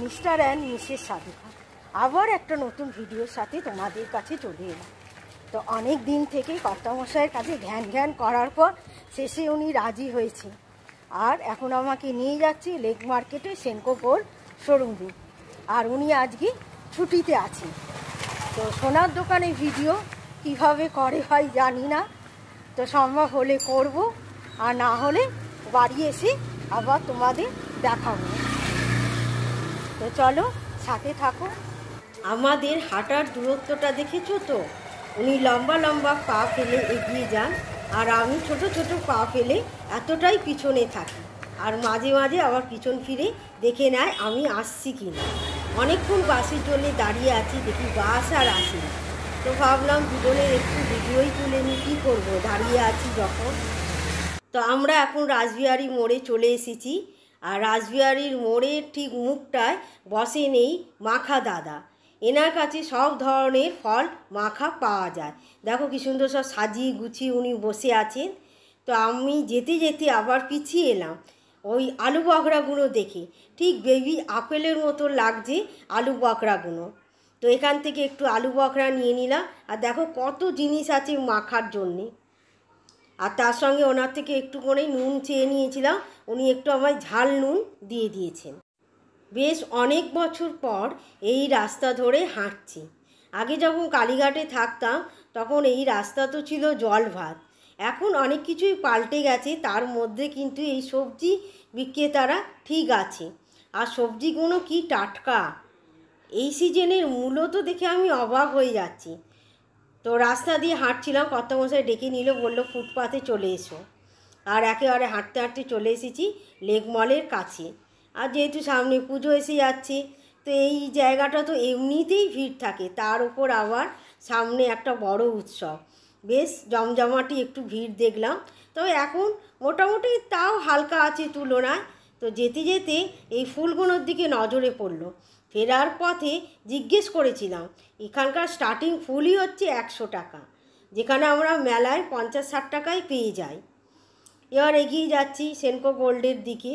Mister and Mrs সাধুকা আবার একটা নতুন ভিডিওর সাথে তোমাদের কাছে চলে এলাম। তো অনেক দিন থেকে কর্তামশাইয়ের কাছে ঘ্যান ঘ্যান করার পর শেষে উনি রাজি হয়েছে, আর এখন আমাকে নিয়ে যাচ্ছে লেক মার্কেটে সেনকো গোল্ড শোরুমে। আর উনি আজকে ছুটিতে আছেন। তো সোনার দোকানে ভিডিও কিভাবে করে হয় জানি না, তো সম্ভব হলে করব, আর না হলে বাড়ি এসে আবার তোমাদের দেখাবো। তো চলো সাথে থাকো। আমাদের হাঁটার দূরত্বটা দেখেছো তো? উনি লম্বা লম্বা পা ফেলে এগিয়ে যান, আর আমি ছোট ছোট পা ফেলে এতটাই পিছনে থাকি, আর মাঝে মাঝে আবার পিছন ফিরে দেখে নেয় আমি আসছি কি না। অনেকক্ষণ বাসের জন্য দাঁড়িয়ে আছি, দেখি বাস আর আসি। তো ভাবলাম দুজনের একটু ভিডিওই তুলে নিই, কী করবো দাঁড়িয়ে আছি যখন। তো আমরা এখন রাসবিহারী মোড়ে চলে এসেছি, আর রাসবিহারীর মোড়ের ঠিক মুখটায় বসে নেই মাখা দাদা। এনার কাছে সব ধরনের ফল মাখা পাওয়া যায়। দেখো কি সুন্দর সব সাজিয়ে গুছিয়ে উনি বসে আছেন। তো আমি যেতে যেতে আবার পিছিয়ে এলাম ওই আলু বকরাগুলো দেখে। ঠিক বেবি আপেলের মতো লাগছে আলু বকরাগুলো। তো এখান থেকে একটু আলু বকরা নিয়ে নিলাম, আর দেখো কত জিনিস আছে মাখার জন্যে। আর তার সঙ্গে ওনার থেকে একটু করে নুন চেয়ে নিয়েছিলাম, উনি একটু আমায় ঝাল নুন দিয়ে দিয়েছেন। বেশ অনেক বছর পর এই রাস্তা ধরে হাঁটছি। আগে যখন কালীঘাটে থাকতাম তখন এই রাস্তা তো ছিল জল ভাত। এখন অনেক কিছুই পাল্টে গেছে, তার মধ্যে কিন্তু এই সবজি বিক্রেতারা ঠিক আছে, আর সবজিগুলো কি টাটকা। এই সিজনের মূলো তো দেখে আমি অবাক হয়ে যাচ্ছি। তো রাস্তা দিয়ে হাঁটছিলাম, কর্তামশাই ডেকে নিল, বলল ফুটপাতে চলে এসো। আর একেবারে হাঁটতে হাঁটতে চলে এসেছি লেক মলের কাছে। আর যেহেতু সামনে পুজো এসে যাচ্ছে, তো এই জায়গাটা তো এমনিতেই ভিড় থাকে, তার উপর আবার সামনে একটা বড় উৎসব, বেশ জমজমাটি একটু ভিড় দেখলাম। তবে এখন মোটামুটি তাও হালকা আছে তুলনায়। তো যেতে যেতে এই ফুলগুলোর দিকে নজরে পড়লো। ফেরার পথে জিজ্ঞেস করেছিলাম, এখানকার স্টার্টিং ফুলই হচ্ছে 100 টাকা, যেখানে আমরা মেলায় 50-60 টাকায় পেয়ে যাই। এবার এগিয়ে যাচ্ছি সেনকো গোল্ডের দিকে।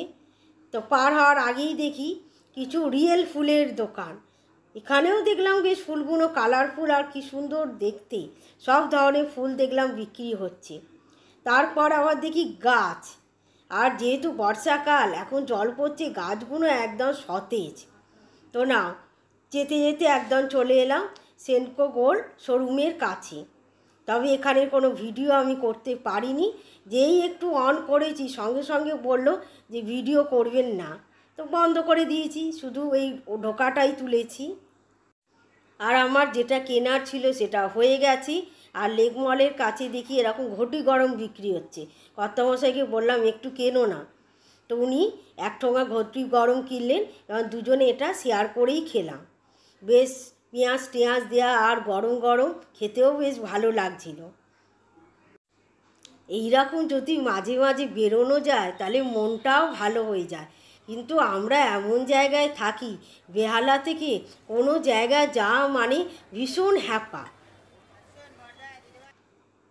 তো পার হওয়ার আগেই দেখি কিছু রিয়েল ফুলের দোকান। এখানেও দেখলাম বেশ ফুলগুলো কালারফুল আর কি সুন্দর দেখতে। সব ধরনের ফুল দেখলাম বিক্রি হচ্ছে। তারপর আবার দেখি গাছ, আর যেহেতু বর্ষাকাল এখন জল পড়ছে, গাছগুলো একদম সতেজ। তো না, যেতে যেতে একদম চলে এলাম সেনকো গোল্ড শোরুমের কাছে। তবে এখানের কোনো ভিডিও আমি করতে পারিনি। যেই একটু অন করেছি সঙ্গে সঙ্গে বলল যে ভিডিও করবেন না, তো বন্ধ করে দিয়েছি, শুধু এই ঢোকাটাই তুলেছি। আর আমার যেটা কেনার ছিল সেটা হয়ে গেছে। আর লেক মলের কাছে দেখি এরকম ঘটি গরম বিক্রি হচ্ছে। কর্তামশাইকে বললাম একটু কেনো না, তো উনি 1 ঠোঙা ঘটি গরম কিনলেন, এবং দুজনে এটা শেয়ার করেই খেলাম। বেশ পেঁয়াজ টেঁয়াজ দেওয়া, আর গরম গরম খেতেও বেশ ভালো লাগছিল। এইরকম যদি মাঝে মাঝে বেরোনো যায় তাহলে মনটাও ভালো হয়ে যায়। কিন্তু আমরা এমন জায়গায় থাকি, বেহালা থেকে কোনো জায়গায় যাওয়া মানে ভীষণ হ্যাপা।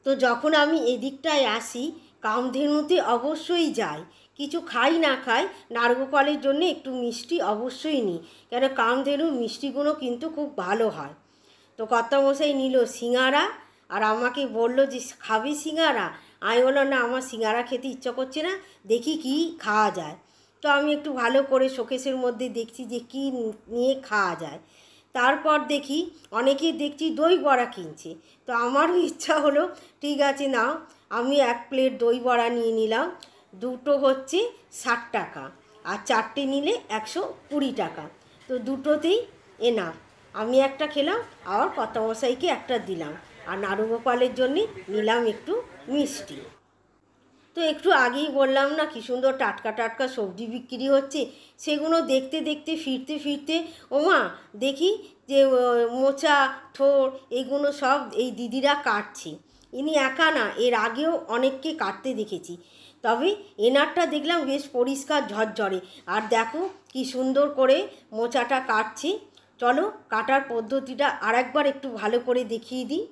তো যখন আমি এদিকটায় আসি কামধেনুতে অবশ্যই যাই, কিছু খাই না খাই নারগোপালের জন্য একটু মিষ্টি অবশ্যই নিই, কেন কামধেনুর মিষ্টিগুলো কিন্তু খুব ভালো হয়। তো কর্তামশাই নিল সিঙ্গারা, আর আমাকে বলল যে খাবি সিঙ্গারা? আমি বললাম না, আমার সিঙ্গারা খেতে ইচ্ছা করছে না, দেখি কি খাওয়া যায়। তো আমি একটু ভালো করে শোকেসের মধ্যে দেখছি যে কি নিয়ে খাওয়া যায়। তারপর দেখি অনেকে দেখছি দই বড়া কিনছে। তো আমারও ইচ্ছা হলো, ঠিক আছে নাও, আমি 1 প্লেট দই বড়া নিয়ে নিলাম। দুটো হচ্ছে 60 টাকা, আর 4টে নিলে 120 টাকা। তো দুটোতেই এনাফ। আমি একটা খেলাম, আবার কর্তামশাইকে একটা দিলাম, আর নারুগোপালের জন্যে নিলাম একটু মিষ্টি। তো একটু আগেই বললাম না কি সুন্দর টাটকা টাটকা সবজি বিক্রি হচ্ছে, সেগুলো দেখতে দেখতে ফিরতে ফিরতে ওমা দেখি যে মোচা ঠোর এগুলো সব এই দিদিরা কাটছে। ইনি একা না, এর আগেও অনেককে কাটতে দেখেছি, তবে এনারটা দেখলাম বেশ পরিষ্কার ঝরঝরে। আর দেখো কি সুন্দর করে মোচাটা কাটছে। চলো কাটার পদ্ধতিটা আরেকবার একটু ভালো করে দেখিয়ে দিই।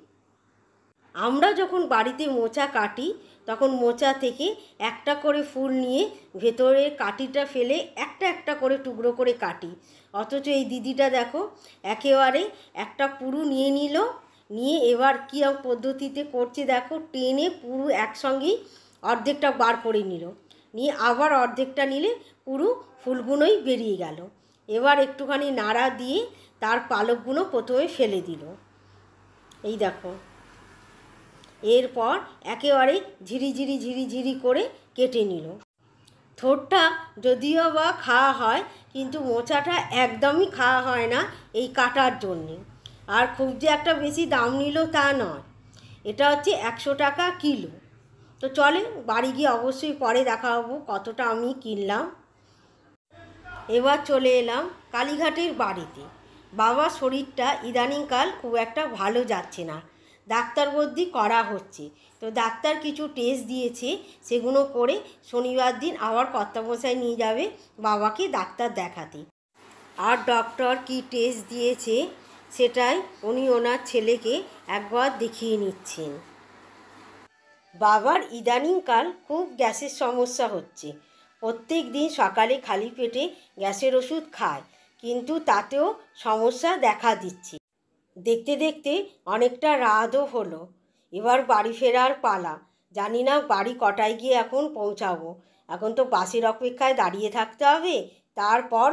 আমরা যখন বাড়িতে মোচা কাটি তখন মোচা থেকে একটা করে ফুল নিয়ে ভেতরের কাঠিটা ফেলে একটা একটা করে টুকরো করে কাটি। অথচ এই দিদিটা দেখো একেবারে একটা পুরু নিয়ে নিল, নিয়ে এবার কী পদ্ধতিতে করছে দেখো, টেনে পুরো একসঙ্গেই অর্ধেকটা বার করে নিল, নিয়ে আবার অর্ধেকটা নিলে পুরো ফুলগুলোই বেরিয়ে গেল। এবার একটুখানি নাড়া দিয়ে তার পালকগুলো প্রথমে ফেলে দিল। এই দেখো, এরপর একেবারে ঝিরিঝিরি ঝিরিঝিরি করে কেটে নিল। থোড়টা যদিও বা খাওয়া হয়, কিন্তু মোচাটা একদমই খাওয়া হয় না এই কাটার জন্যে। আর খুব যে একটা বেশি দাম নিল তা নয়, এটা হচ্ছে 100 টাকা কিলো। তো চলে বাড়ি গিয়ে অবশ্যই পরে দেখাবো কতটা আমি কিনলাম। এবার চলে এলাম কালীঘাটের বাড়িতে। বাবার শরীরটা ইদানিংকাল খুব একটা ভালো যাচ্ছে না, ডাক্তার বদ্যি করা হচ্ছে। তো ডাক্তার কিছু টেস্ট দিয়েছে, সেগুলো করে শনিবার দিন আবার কর্তামশাই নিয়ে যাবে বাবাকে ডাক্তার দেখাতে। আর ডক্টর কি টেস্ট দিয়েছে সেটাই উনি ওনার ছেলেকে একবার দেখিয়ে নিচ্ছেন। বাবার ইদানিংকাল খুব গ্যাসের সমস্যা হচ্ছে। প্রত্যেক দিন সকালে খালি পেটে গ্যাসের ওষুধ খায়, কিন্তু তাতেও সমস্যা দেখা দিচ্ছে। দেখতে দেখতে অনেকটা রাতও হলো, এবার বাড়ি ফেরার পালা। জানি না বাড়ি কটায় গিয়ে এখন পৌঁছাবো। এখন তো বাসের অপেক্ষায় দাঁড়িয়ে থাকতে হবে। তারপর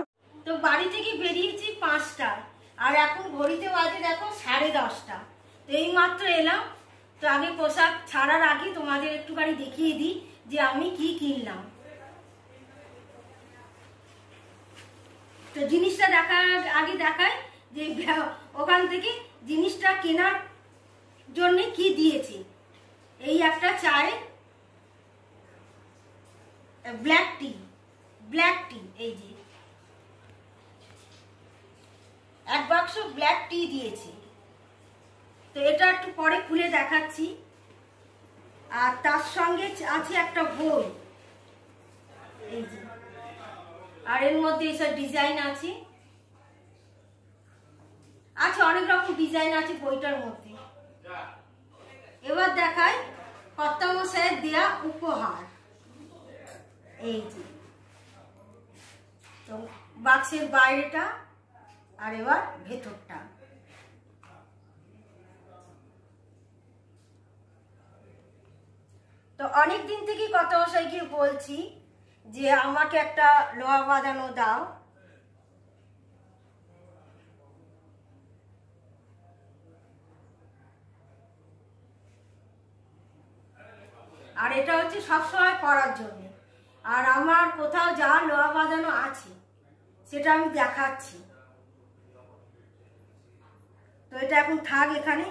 তো বাড়ি থেকে বেরিয়েছি 5টায়, আর এখন ঘড়িতে বাজে দেখো 10:30। তো এইমাত্র এলাম। তো আগে পোশাক ছাড়ার আগে তোমাদের একটুখানি দেখিয়ে দিই যে আমি কি কিনলাম। তো জিনিসটা দেখার আগে দেখায় যে ওখান থেকে জিনিসটা কেনার জন্য কি দিয়েছি। এই একটা চায়ে ব্ল্যাক টি, এই যে এক বাক্স ব্ল্যাক টি দিয়েছি। তো এটা একটু পরে খুলে দেখাচ্ছি। আর তার সঙ্গে আছে একটা বই, এই যে, আর এর মধ্যে এইসব ডিজাইন আছে, অনেক রকম ডিজাইন আছে বইটার মধ্যে। এবার দেখাই কর্তামশাইয়ের দেয়া উপহার, এই যে। তো বাক্সের বাইরেটা আর এবার ভেতরটা। তো অনেক দিন থেকেই কর্তামশাইকে বলছি যে আমাকে একটা লোহা বাঁধানো দাও। আর এটা হচ্ছে সবসময় পরার জন্য। আর আমার কোথাও যা লোহা বাঁধানো আছে সেটা আমি দেখাচ্ছি। তো এটা এখন থাক এখানে।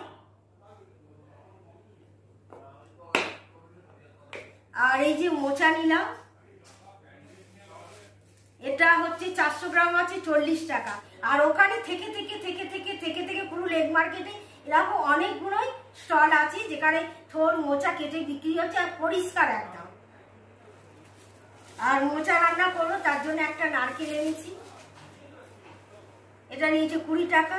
আর এই যে মোচা নিলাম, এটা হচ্ছে 400 গ্রাম আছে 40 টাকা। আর ওখানে থেকে পুরো লেগ মার্কেটে এরকম অনেকগুলোই স্টল আছে যেখানে থোর মোচা কেটে বিক্রি হচ্ছে, আর পরিষ্কার একদম। আর মোচা রান্না করবো তার জন্য একটা নারকেল এনেছি, এটা নিয়েছে 20 টাকা।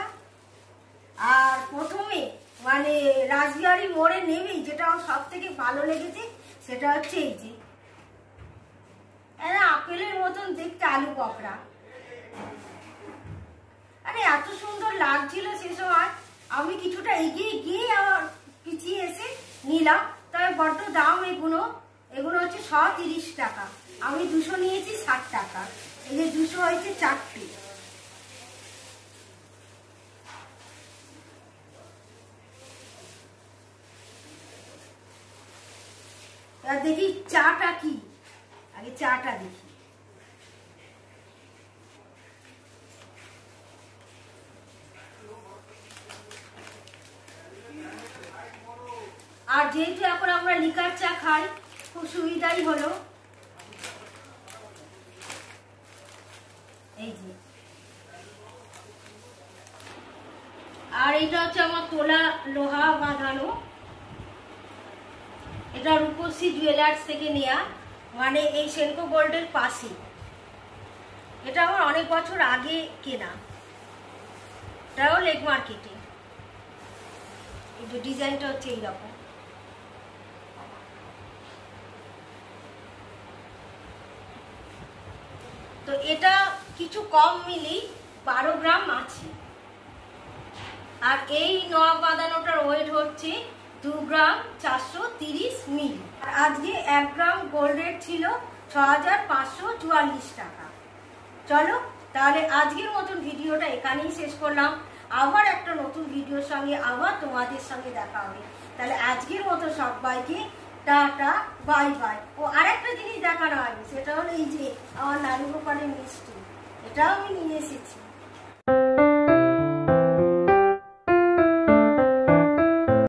আর প্রথমে মানে রাসবিহারী মোড়ে নেমেই যেটা আমার সব থেকে ভালো লেগেছে সেটা হচ্ছে এই যে আপেলের মতন দেখতে আলু পকড়া। আরে এত সুন্দর লাগছিল সে সময়, আমি কিছুটা এগিয়ে গিয়ে আবার পিছিয়ে এসে নিলাম। তবে বড্ড দাম এগুলো হচ্ছে 130 টাকা, আমি 200 নিয়েছি 60 টাকা। এই যে 200 হয়েছে 4টি। এবার দেখি চাটা কি, আগে চাটা দেখি। আর যেহেতু এখন আমরা লিকার চা খাই, খুব সুবিধাই হলো। এই যে, আর এটা হচ্ছে আমার তোলা লোহা বাঁধানো, এটা রূপসী জুয়েলার্স থেকে নেয়া, মানে এই সেনকো গোল্ডের পাশে। এটা আমার অনেক বছর আগে কেনা, এটাও লেগ মার্কেটে। এই যে ডিজাইনটা হচ্ছে এইরকম। এটা কিছু কম মিলি 12 গ্রাম আছে। আর এই নখ বাঁধানোটার ওয়েট হচ্ছে 2 গ্রাম 430 মিলি। আর আজকে 1 গ্রাম গোল্ড রেট ছিল 6544 টাকা। চলো তাহলে আজকের মতন ভিডিওটা এখানেই শেষ করলাম। আবার একটা নতুন ভিডিওর সঙ্গে আবার তোমাদের সঙ্গে দেখা হবে। তাহলে আজকের মতো সবাইকে টাটা, বাই বাই। ও আরেকটা জিনিস দেখানো হয়নি, সেটা হলো এই যে আমার নারী গোপালের মিষ্টি, এটাও আমি নিয়ে এসেছি।